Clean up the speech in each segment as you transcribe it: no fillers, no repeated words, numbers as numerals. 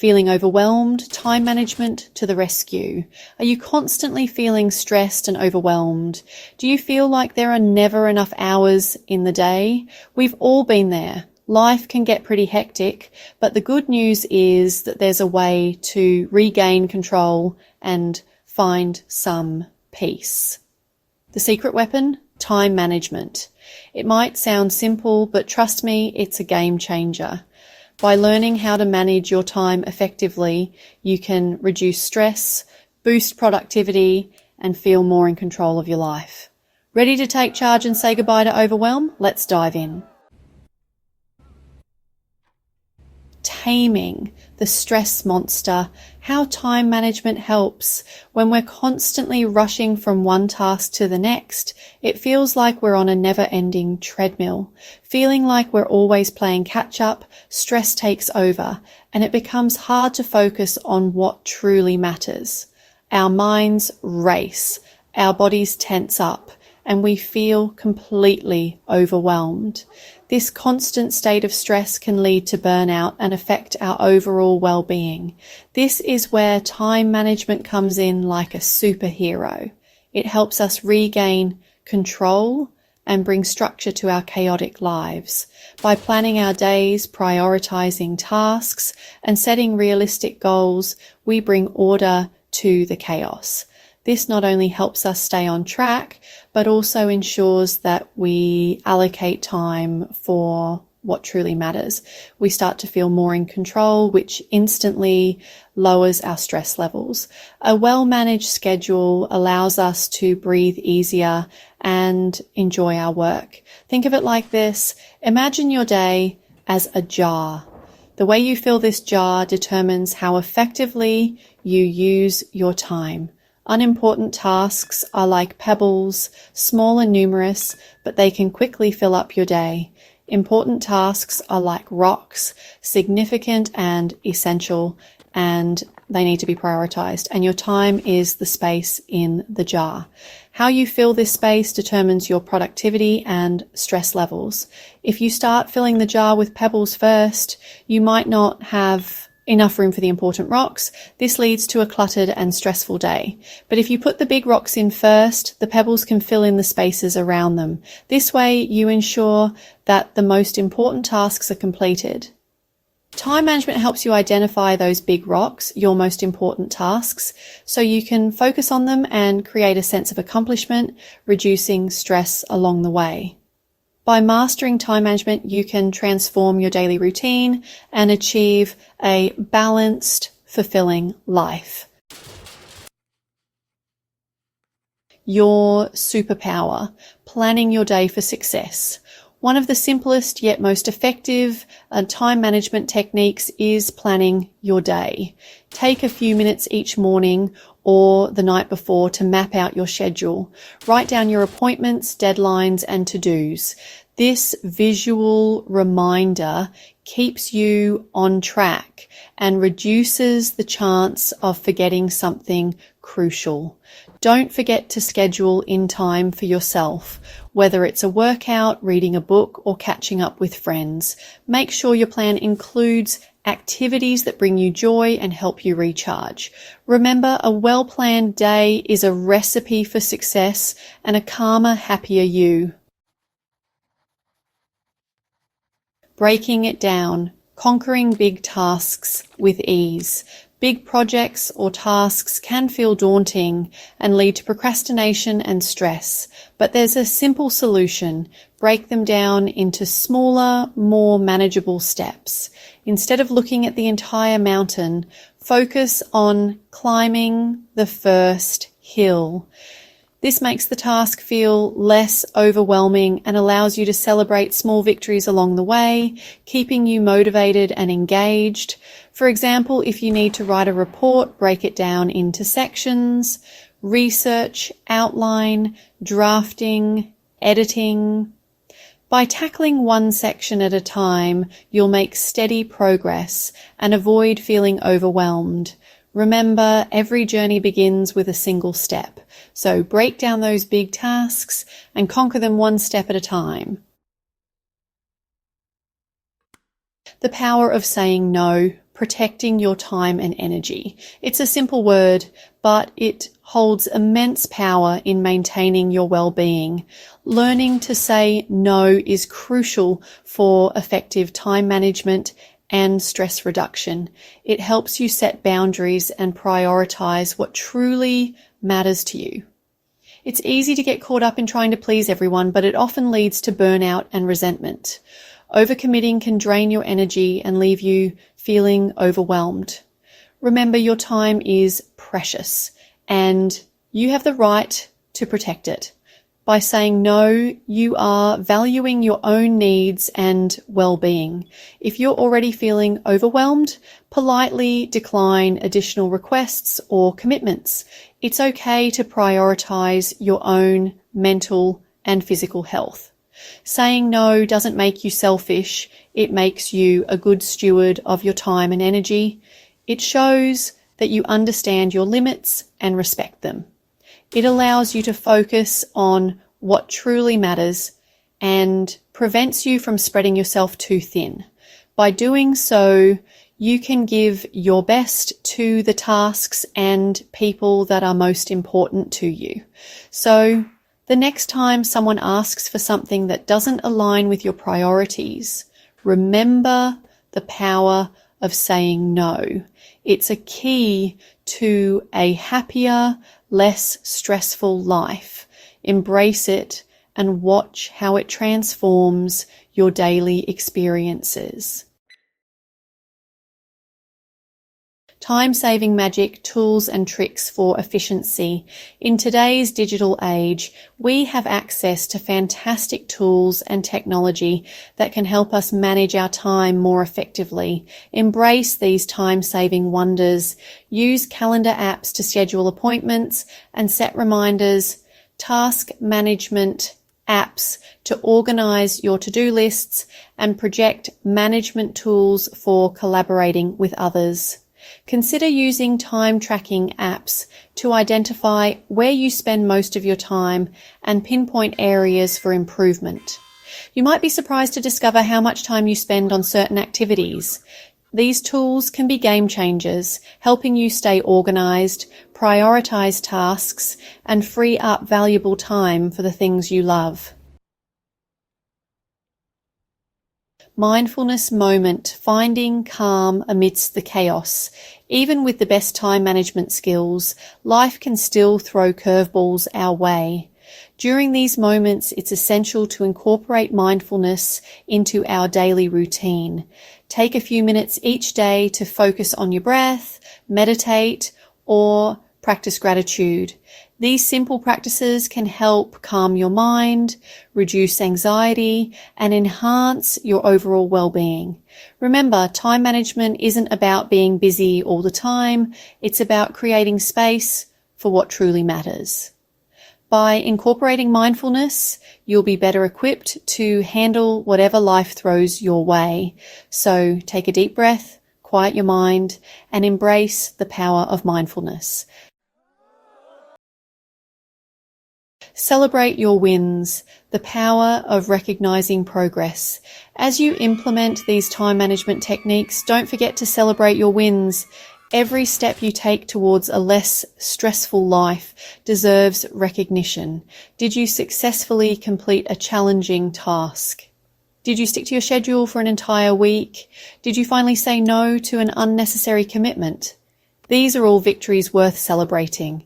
Feeling overwhelmed? Time management to the rescue. Are you constantly feeling stressed and overwhelmed? Do you feel like there are never enough hours in the day? We've all been there. Life can get pretty hectic, but the good news is that there's a way to regain control and find some peace. The secret weapon? Time management. It might sound simple, but trust me, it's a game changer. By learning how to manage your time effectively, you can reduce stress, boost productivity, and feel more in control of your life. Ready to take charge and say goodbye to overwhelm? Let's dive in. Taming the stress monster, how time management helps. When we're constantly rushing from one task to the next, it feels like we're on a never-ending treadmill. Feeling like we're always playing catch-up, stress takes over, and it becomes hard to focus on what truly matters. Our minds race, our bodies tense up, and we feel completely overwhelmed. This constant state of stress can lead to burnout and affect our overall well-being. This is where time management comes in like a superhero. It helps us regain control and bring structure to our chaotic lives. By planning our days, prioritizing tasks, and setting realistic goals, we bring order to the chaos. This not only helps us stay on track, but also ensures that we allocate time for what truly matters. We start to feel more in control, which instantly lowers our stress levels. A well-managed schedule allows us to breathe easier and enjoy our work. Think of it like this. Imagine your day as a jar. The way you fill this jar determines how effectively you use your time. Unimportant tasks are like pebbles, small and numerous, but they can quickly fill up your day. Important tasks are like rocks, significant and essential, and they need to be prioritized. And your time is the space in the jar. How you fill this space determines your productivity and stress levels. If you start filling the jar with pebbles first, you might not have enough room for the important rocks. This leads to a cluttered and stressful day. But if you put the big rocks in first, the pebbles can fill in the spaces around them. This way, you ensure that the most important tasks are completed. Time management helps you identify those big rocks, your most important tasks, so you can focus on them and create a sense of accomplishment, reducing stress along the way. By mastering time management, you can transform your daily routine and achieve a balanced, fulfilling life. Your superpower, planning your day for success. One of the simplest yet most effective time management techniques is planning your day. Take a few minutes each morning or the night before to map out your schedule. Write down your appointments, deadlines, and to-dos. This visual reminder keeps you on track and reduces the chance of forgetting something crucial. Don't forget to schedule in time for yourself, whether it's a workout, reading a book, or catching up with friends. Make sure your plan includes activities that bring you joy and help you recharge. Remember, a well-planned day is a recipe for success and a calmer, happier you. Breaking it down, conquering big tasks with ease. Big projects or tasks can feel daunting and lead to procrastination and stress, but there's a simple solution. Break them down into smaller, more manageable steps. Instead of looking at the entire mountain, focus on climbing the first hill. This makes the task feel less overwhelming and allows you to celebrate small victories along the way, keeping you motivated and engaged. For example, if you need to write a report, break it down into sections: research, outline, drafting, editing. By tackling one section at a time, you'll make steady progress and avoid feeling overwhelmed. Remember, every journey begins with a single step. So break down those big tasks and conquer them one step at a time. The power of saying no. protecting your time and energy. It's a simple word, but it holds immense power in maintaining your well-being. Learning to say no is crucial for effective time management and stress reduction. It helps you set boundaries and prioritize what truly matters to you. It's easy to get caught up in trying to please everyone, but it often leads to burnout and resentment. Overcommitting can drain your energy and leave you feeling overwhelmed. Remember, your time is precious and you have the right to protect it. By saying no, you are valuing your own needs and well-being. If you're already feeling overwhelmed, politely decline additional requests or commitments. It's okay to prioritize your own mental and physical health. Saying no doesn't make you selfish. It makes you a good steward of your time and energy. It shows that you understand your limits and respect them. It allows you to focus on what truly matters and prevents you from spreading yourself too thin. By doing so, you can give your best to the tasks and people that are most important to you. So, the next time someone asks for something that doesn't align with your priorities, remember the power of saying no. It's a key to a happier, less stressful life. Embrace it and watch how it transforms your daily experiences. Time-saving magic, tools and tricks for efficiency. In today's digital age, we have access to fantastic tools and technology that can help us manage our time more effectively. Embrace these time-saving wonders. Use calendar apps to schedule appointments and set reminders. Task management apps to organize your to-do lists and project management tools for collaborating with others. Consider using time tracking apps to identify where you spend most of your time and pinpoint areas for improvement. You might be surprised to discover how much time you spend on certain activities. These tools can be game changers, helping you stay organized, prioritize tasks, and free up valuable time for the things you love. Mindfulness moment, finding calm amidst the chaos. Even with the best time management skills, life can still throw curveballs our way. During these moments, it's essential to incorporate mindfulness into our daily routine. Take a few minutes each day to focus on your breath, meditate, or practice gratitude. These simple practices can help calm your mind, reduce anxiety, and enhance your overall well-being. Remember, time management isn't about being busy all the time. It's about creating space for what truly matters. By incorporating mindfulness, you'll be better equipped to handle whatever life throws your way. So take a deep breath, quiet your mind, and embrace the power of mindfulness. Celebrate your wins, the power of recognizing progress. As you implement these time management techniques, don't forget to celebrate your wins. Every step you take towards a less stressful life deserves recognition. Did you successfully complete a challenging task? Did you stick to your schedule for an entire week? Did you finally say no to an unnecessary commitment? These are all victories worth celebrating.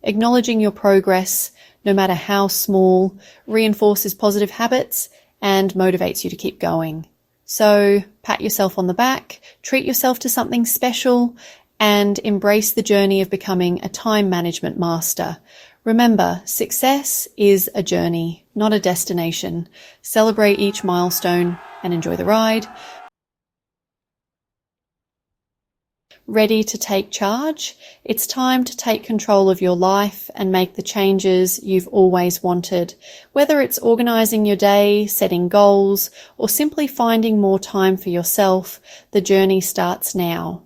Acknowledging your progress, no matter how small, reinforces positive habits and motivates you to keep going. So pat yourself on the back, treat yourself to something special, and embrace the journey of becoming a time management master. Remember, success is a journey, not a destination. Celebrate each milestone and enjoy the ride. Ready to take charge? It's time to take control of your life and make the changes you've always wanted. Whether it's organizing your day, setting goals, or simply finding more time for yourself, the journey starts now.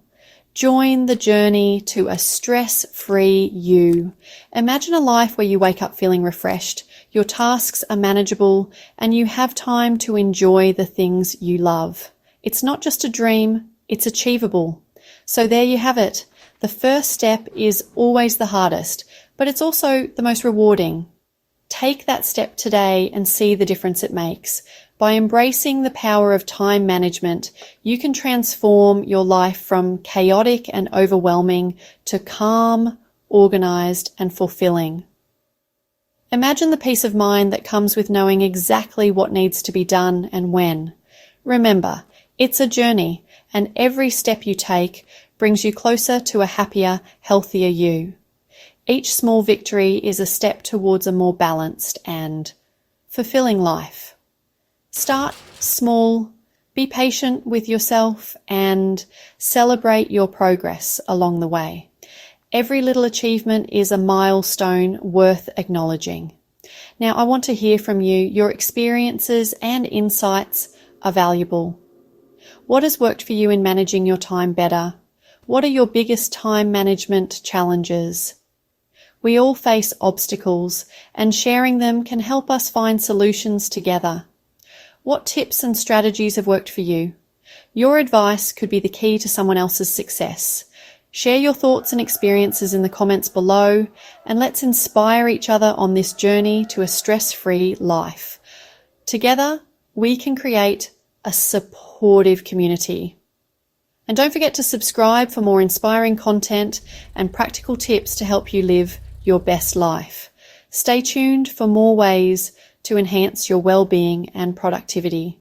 Join the journey to a stress-free you. Imagine a life where you wake up feeling refreshed, your tasks are manageable, and you have time to enjoy the things you love. It's not just a dream, it's achievable. So there you have it. The first step is always the hardest, but it's also the most rewarding. Take that step today and see the difference it makes. By embracing the power of time management, you can transform your life from chaotic and overwhelming to calm, organized, and fulfilling. Imagine the peace of mind that comes with knowing exactly what needs to be done and when. Remember, it's a journey, and every step you take brings you closer to a happier, healthier you. Each small victory is a step towards a more balanced and fulfilling life. Start small, be patient with yourself, and celebrate your progress along the way. Every little achievement is a milestone worth acknowledging. Now, I want to hear from you. Your experiences and insights are valuable. What has worked for you in managing your time better? What are your biggest time management challenges? We all face obstacles, and sharing them can help us find solutions together. What tips and strategies have worked for you? Your advice could be the key to someone else's success. Share your thoughts and experiences in the comments below, and let's inspire each other on this journey to a stress-free life. Together, we can create a supportive community. And don't forget to subscribe for more inspiring content and practical tips to help you live your best life. Stay tuned for more ways to enhance your well-being and productivity.